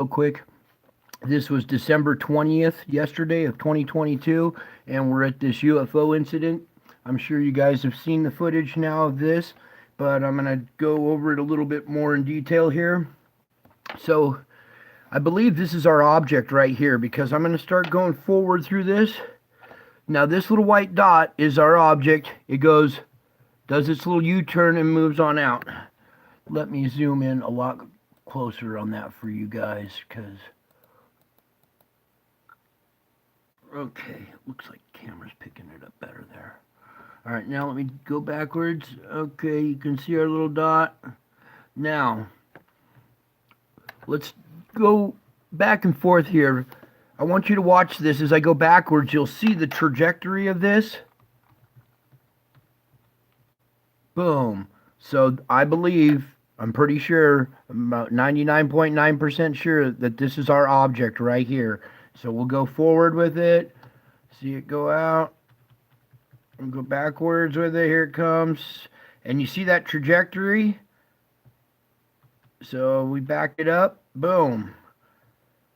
real quick. This was December 20th, yesterday of 2022, and we're at this UFO incident. I'm sure you guys have seen the footage now of this, but I'm going to go over it a little bit more in detail here. So, I believe this is our object right here because I'm going to start going forward through this. Now, this little white dot is our object. It goes, does its little U-turn and moves on out. Let me zoom in a lot closer on that for you guys because okay, looks like the camera's picking it up better there. All right, now let me go backwards. Okay, you can see our little dot. Now, let's go back and forth here. I want you to watch this as I go backwards. You'll see the trajectory of this. Boom. So I believe, I'm pretty sure, I'm about 99.9% sure that this is our object right here. So we'll go forward with it, see it go out, and go backwards with it. Here it comes. And you see that trajectory? So we back it up, boom.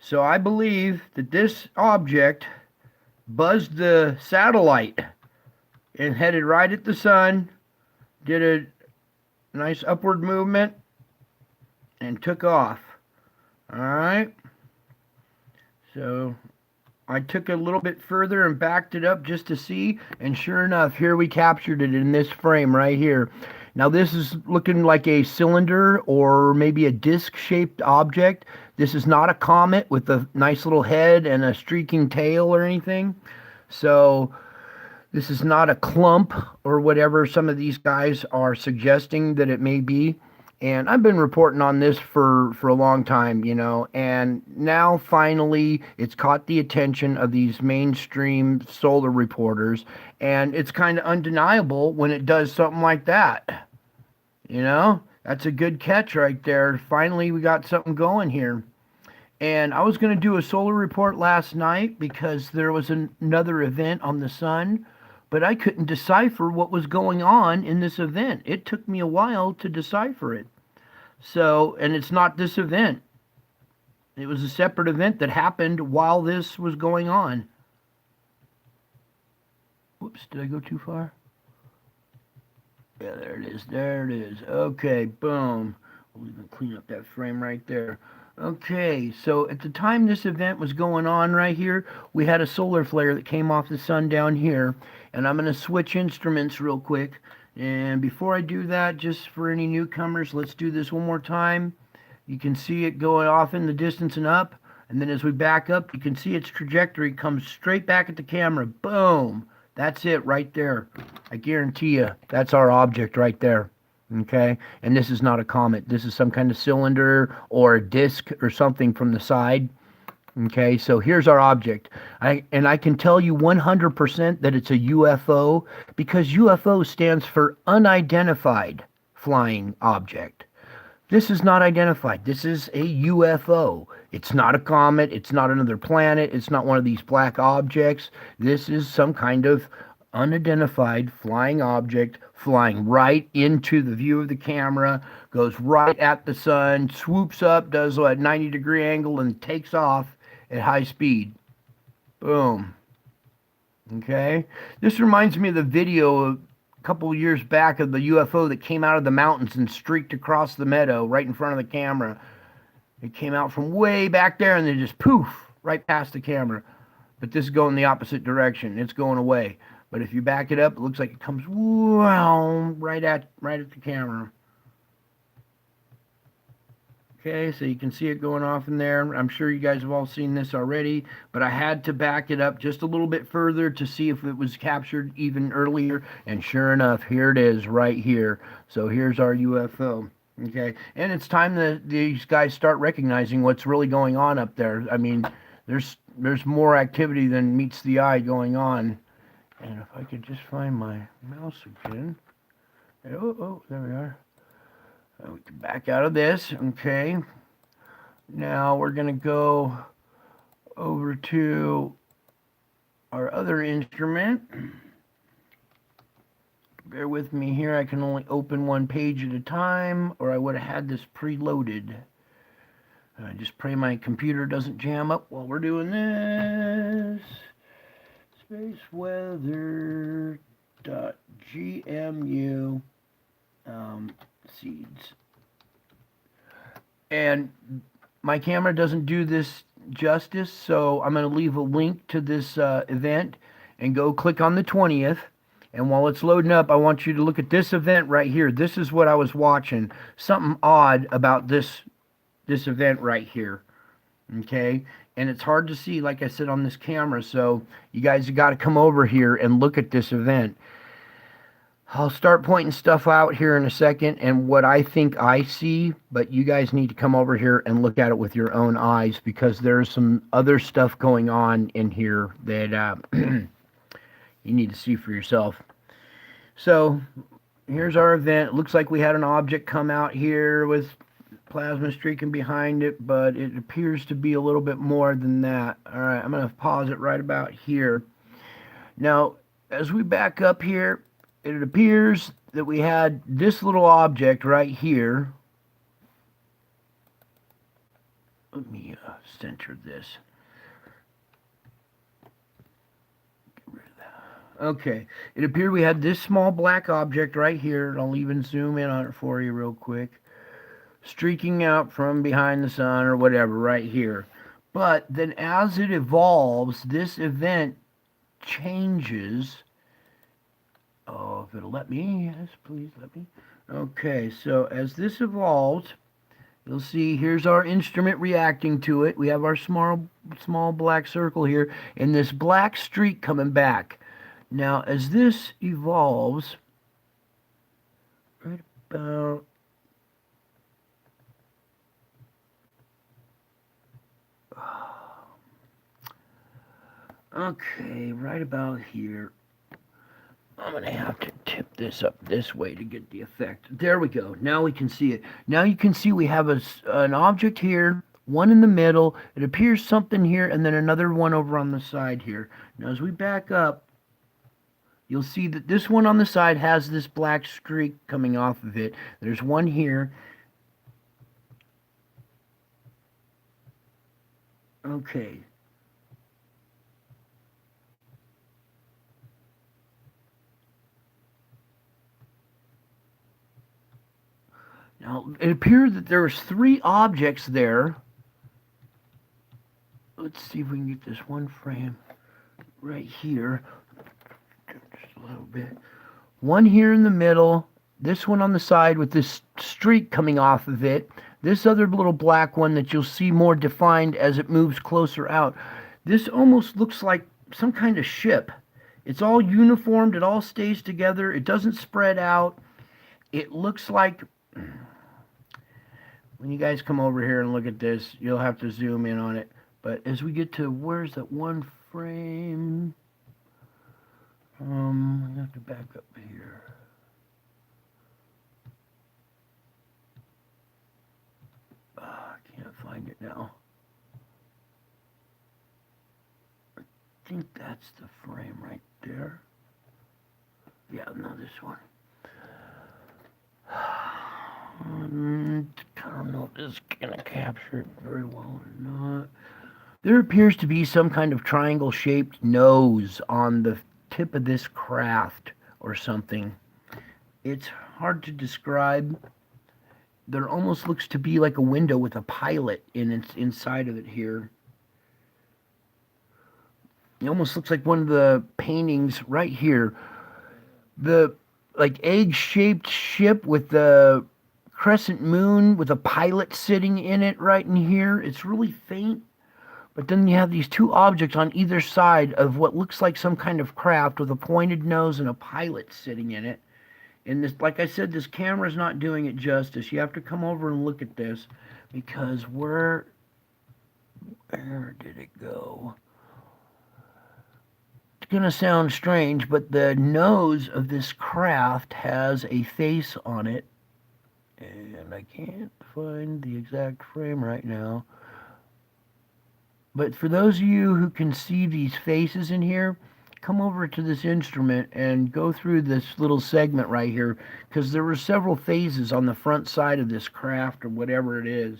So I believe that this object buzzed the satellite and headed right at the sun, did a nice upward movement, and took off. All right. So I took it a little bit further and backed it up just to see, and sure enough, here we captured it in this frame right here. Now this is looking like a cylinder or maybe a disc-shaped object. This is not a comet with a nice little head and a streaking tail or anything. So this is not a clump or whatever some of these guys are suggesting that it may be. And I've been reporting on this for a long time, you know, and now finally it's caught the attention of these mainstream solar reporters, and it's kind of undeniable when it does something like that. You know, that's a good catch right there. Finally, we got something going here. And I was going to do a solar report last night because there was another event on the sun, but I couldn't decipher what was going on in this event. It took me a while to decipher it. So, and it's not this event. It was a separate event that happened while this was going on. Whoops, did I go too far? Yeah, there it is. There it is. Okay, boom. We'll even clean up that frame right there. Okay, so at the time this event was going on right here, we had a solar flare that came off the sun down here. And I'm going to switch instruments real quick. And before I do that, just for any newcomers, let's do this one more time. You can see it going off in the distance and up. And then as we back up, you can see its trajectory comes straight back at the camera. Boom. That's it right there. I guarantee you, that's our object right there. Okay? And this is not a comet. This is some kind of cylinder or a disc or something from the side. Okay, so here's our object. I can tell you 100% that it's a UFO because UFO stands for unidentified flying object. This is not identified. This is a UFO. It's not a comet. It's not another planet. It's not one of these black objects. This is some kind of unidentified flying object flying right into the view of the camera, goes right at the sun, swoops up, does a 90-degree angle, and takes off at high speed. Boom. Okay. This reminds me of the video a couple of years back of the UFO that came out of the mountains and streaked across the meadow right in front of the camera. It came out from way back there and then just poof right past the camera. But this is going the opposite direction. It's going away. But if you back it up, it looks like it comes wow, right at the camera. Okay, so you can see it going off in there. I'm sure you guys have all seen this already, but I had to back it up just a little bit further to see if it was captured even earlier. And sure enough, here it is right here. So here's our UFO. Okay, and it's time that these guys start recognizing what's really going on up there. I mean, there's more activity than meets the eye going on. And if I could just find my mouse again. Oh, there we are. We can back out of this. Okay. Now we're going to go over to our other instrument. Bear with me here. I can only open one page at a time, or I would have had this preloaded. I just pray my computer doesn't jam up while we're doing this. Spaceweather.gmu seeds. And my camera doesn't do this justice, so I'm going to leave a link to this event and go click on the 20th. And while it's loading up, I want you to look at this event right here. This is what I was watching. Something odd about this event right here. Okay? And it's hard to see, like I said, on this camera, so you guys have got to come over here and look at this event. I'll start pointing stuff out here in a second and what I think I see, but you guys need to come over here and look at it with your own eyes, because there's some other stuff going on in here that you need to see for yourself. So here's our event. It looks like we had an object come out here with plasma streaking behind it, but it appears to be a little bit more than that. All right, I'm going to pause it right about here. Now, as we back up here, it appears that we had this little object right here. Let me center this. Get rid of that. Okay, it appeared we had this small black object right here, and I'll even zoom in on it for you real quick, streaking out from behind the sun or whatever right here. But then as it evolves, this event changes. Oh, if it'll let me, yes, please let me. Okay, so as this evolves, you'll see here's our instrument reacting to it. We have our small black circle here, and this black streak coming back. Now, as this evolves, right about okay, right about here. I'm going to have to tip this up this way to get the effect. There we go. Now we can see it. Now you can see we have an object here, one in the middle. It appears something here, and then another one over on the side here. Now as we back up, you'll see that this one on the side has this black streak coming off of it. There's one here. Okay. Now, it appeared that there was 3 objects there. Let's see if we can get this one frame right here. Just a little bit. One here in the middle. This one on the side with this streak coming off of it. This other little black one that you'll see more defined as it moves closer out. This almost looks like some kind of ship. It's all uniformed. It all stays together. It doesn't spread out. It looks like... When you guys come over here and look at this, you'll have to zoom in on it. But as we get to, where's that one frame? I have to back up here. I can't find it now. I think that's the frame right there. Yeah, no, this one. I don't know if this is going to capture it very well or not. There appears to be some kind of triangle-shaped nose on the tip of this craft or something. It's hard to describe. There almost looks to be like a window with a pilot inside of it here. It almost looks like one of the paintings right here. The like egg-shaped ship with the crescent moon with a pilot sitting in it right in here. It's really faint. But then you have these 2 objects on either side of what looks like some kind of craft with a pointed nose and a pilot sitting in it. And this, like I said, this camera's not doing it justice. You have to come over and look at this, because where did it go? It's going to sound strange, but the nose of this craft has a face on it. And I can't find the exact frame right now. But for those of you who can see these faces in here, come over to this instrument and go through this little segment right here, because there were several phases on the front side of this craft or whatever it is.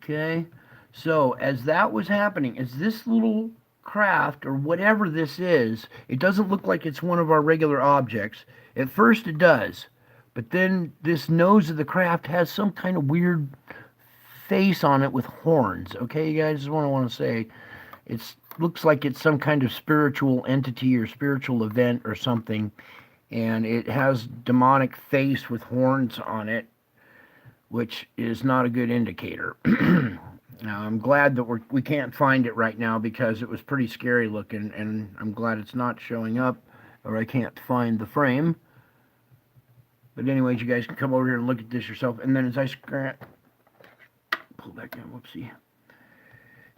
Okay, so as that was happening, as this little craft or whatever this is, it doesn't look like it's one of our regular objects. At first it does, but then this nose of the craft has some kind of weird face on it with horns. Okay, you guys, just want to say it looks like it's some kind of spiritual entity or spiritual event or something, and it has demonic face with horns on it, which is not a good indicator. Now, I'm glad that we can't find it right now because it was pretty scary looking, and I'm glad it's not showing up, or I can't find the frame. But anyways, you guys can come over here and look at this yourself, and then as I pull back in, whoopsie.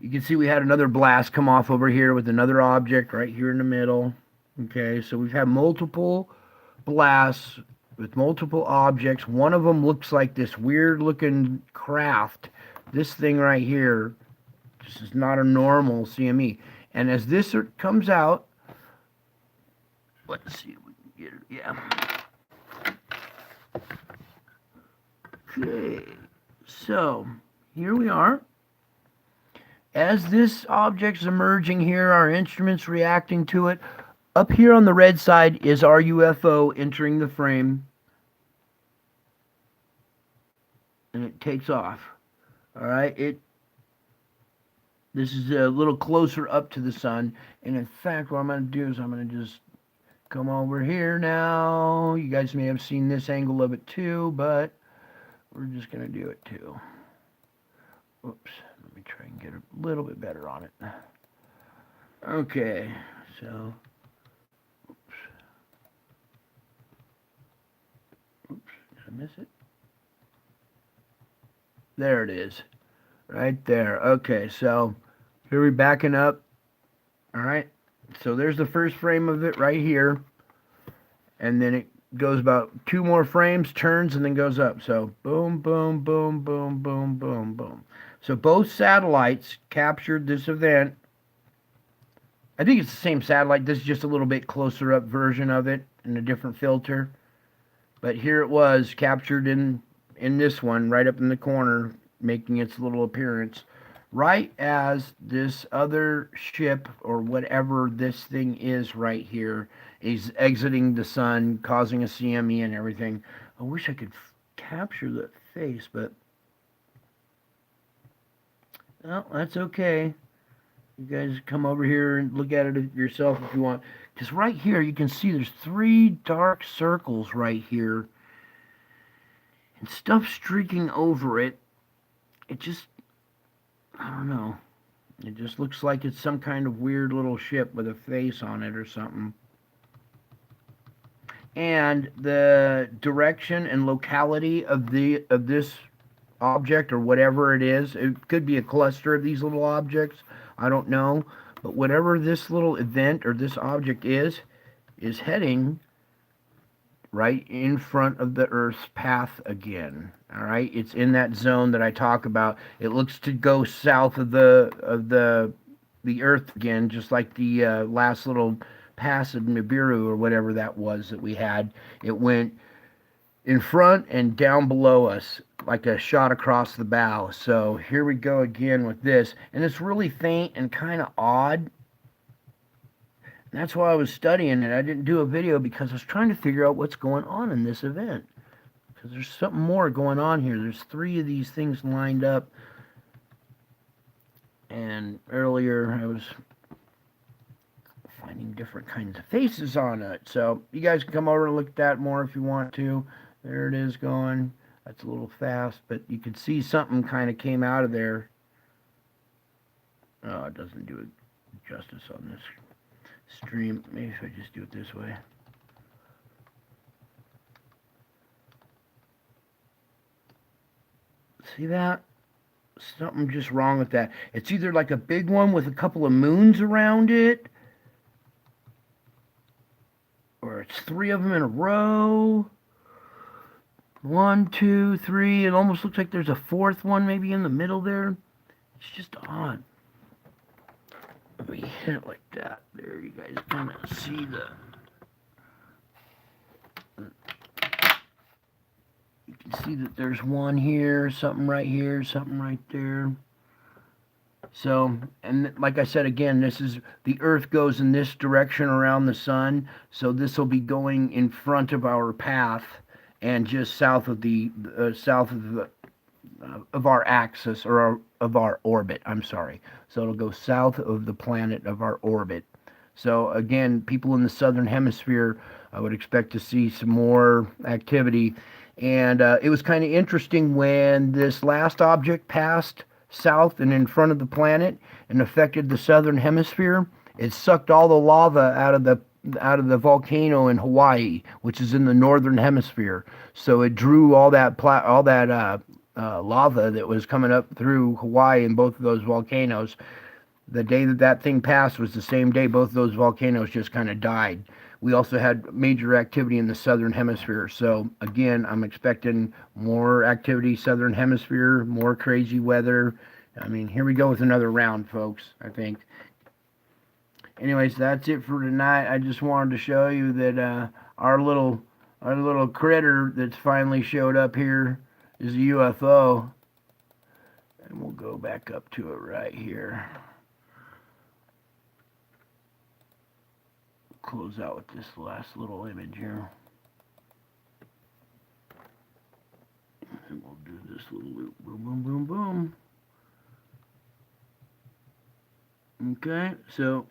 You can see we had another blast come off over here with another object right here in the middle. Okay, so we've had multiple blasts with multiple objects. One of them looks like this weird looking craft. This thing right here, this is not a normal CME. And as this comes out, let's see if we can get it. Yeah. Okay, so here we are. As this object's emerging here, our instruments reacting to it. Up here on the red side is our UFO entering the frame. And it takes off. Alright, this is a little closer up to the sun. And in fact, what I'm going to do is I'm going to just come over here now. You guys may have seen this angle of it too, but we're just going to do it too. Oops, let me try and get a little bit better on it. Okay, so, oops, did I miss it? There it is, right there. Okay, so here we're backing up. All right, so there's the first frame of it right here, and then it goes about 2 more frames, turns, and then goes up. So boom, boom, boom, boom, boom, boom, boom. So both satellites captured this event. I think it's the same satellite. This is just a little bit closer up version of it in a different filter. But here it was captured in this one, right up in the corner, making its little appearance. Right as this other ship, or whatever this thing is right here, is exiting the sun, causing a CME and everything. I wish I could capture the face, but well, that's okay. You guys come over here and look at it yourself if you want. Because right here, you can see there's 3 dark circles right here. And stuff streaking over it. It just, I don't know. It just looks like it's some kind of weird little ship with a face on it or something. And the direction and locality of this object, or whatever it is, it could be a cluster of these little objects, I don't know, but whatever this little event or this object is heading right in front of the Earth's path again. All right, it's in that zone that I talk about. It looks to go south of the Earth again, just like the last little pass of Nibiru or whatever that was that we had. It went in front and down below us like a shot across the bow. So here we go again with this, and it's really faint and kind of odd. And that's why I was studying it. I didn't do a video because I was trying to figure out what's going on in this event, because there's something more going on here. There's 3 of these things lined up, and earlier I was finding different kinds of faces on it. So you guys can come over and look at that more if you want to. There it is going. That's a little fast, but you can see something kind of came out of there. Oh, it doesn't do it justice on this stream. Maybe if I just do it this way. See that? Something just wrong with that. It's either like a big one with a couple of moons around it, or it's 3 of them in a row. 1, 2, 3. It almost looks like there's a 4th one maybe in the middle there. It's just odd. Let me hit it like that. There, you guys kind of see the... You can see that there's one here, something right here, something right there. So, and like I said again, this is the Earth goes in this direction around the sun. So this will be going in front of our path and just south of the of our axis or of our orbit. I'm sorry. So it'll go south of the planet of our orbit. So again, people in the southern hemisphere, I would expect to see some more activity. And it was kind of interesting when this last object passed south and in front of the planet and affected the southern hemisphere. It sucked all the lava out of the volcano in Hawaii, which is in the northern hemisphere. So it drew all that lava that was coming up through Hawaii and both of those volcanoes. The day that that thing passed was the same day both of those volcanoes just kind of died. We also had major activity in the southern hemisphere. So again, I'm expecting more activity southern hemisphere, more crazy weather. I mean, here we go with another round, folks, I think. Anyways, that's it for tonight. I just wanted to show you that our little critter that's finally showed up here is a UFO. And we'll go back up to it right here. Close out with this last little image here. And we'll do this little loop. Boom, boom, boom, boom. Okay, so,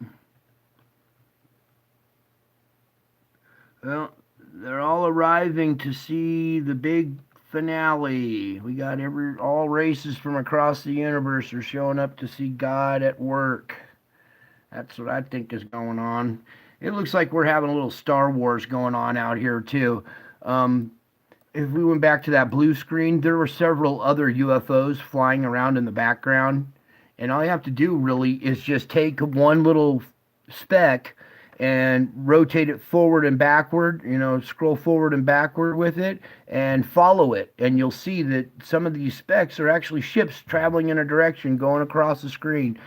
well, they're all arriving to see the big finale. We got all races from across the universe are showing up to see God at work. That's what I think is going on. It looks like we're having a little Star Wars going on out here too. If we went back to that blue screen, there were several other UFOs flying around in the background. And all you have to do really is just take one little speck and rotate it forward and backward, scroll forward and backward with it and follow it. And you'll see that some of these specks are actually ships traveling in a direction going across the screen.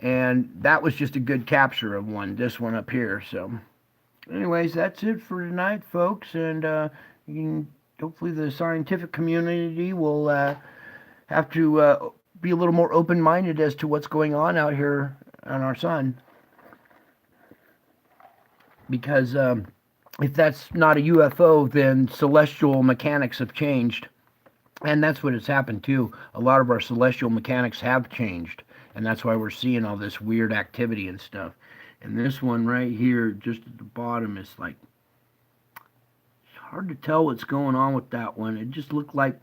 And that was just a good capture of this one up here. So anyways, that's it for tonight, folks. And hopefully the scientific community will have to be a little more open-minded as to what's going on out here on our sun. Because if that's not a UFO, then celestial mechanics have changed. And that's what has happened too. A lot of our celestial mechanics have changed. And that's why we're seeing all this weird activity and stuff. And this one right here, just at the bottom, is like, it's hard to tell what's going on with that one. It just looked like,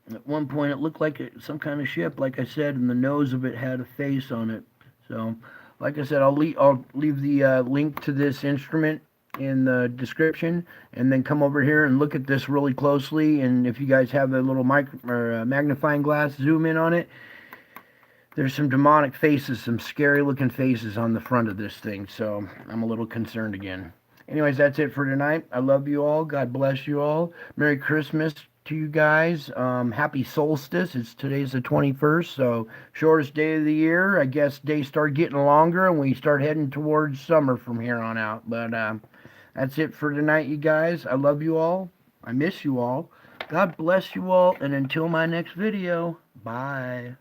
at one point, it looked like some kind of ship, like I said, and the nose of it had a face on it. So, like I said, I'll leave the link to this instrument in the description, and then come over here and look at this really closely. And if you guys have a little magnifying glass, zoom in on it. There's some demonic faces, some scary looking faces on the front of this thing, so I'm a little concerned again. Anyways, that's it for tonight. I love you all. God bless you all. Merry Christmas to you guys. Happy solstice. Today's the 21st, so shortest day of the year. I guess days start getting longer and we start heading towards summer from here on out. But that's it for tonight, you guys. I love you all. I miss you all. God bless you all, and until my next video, bye.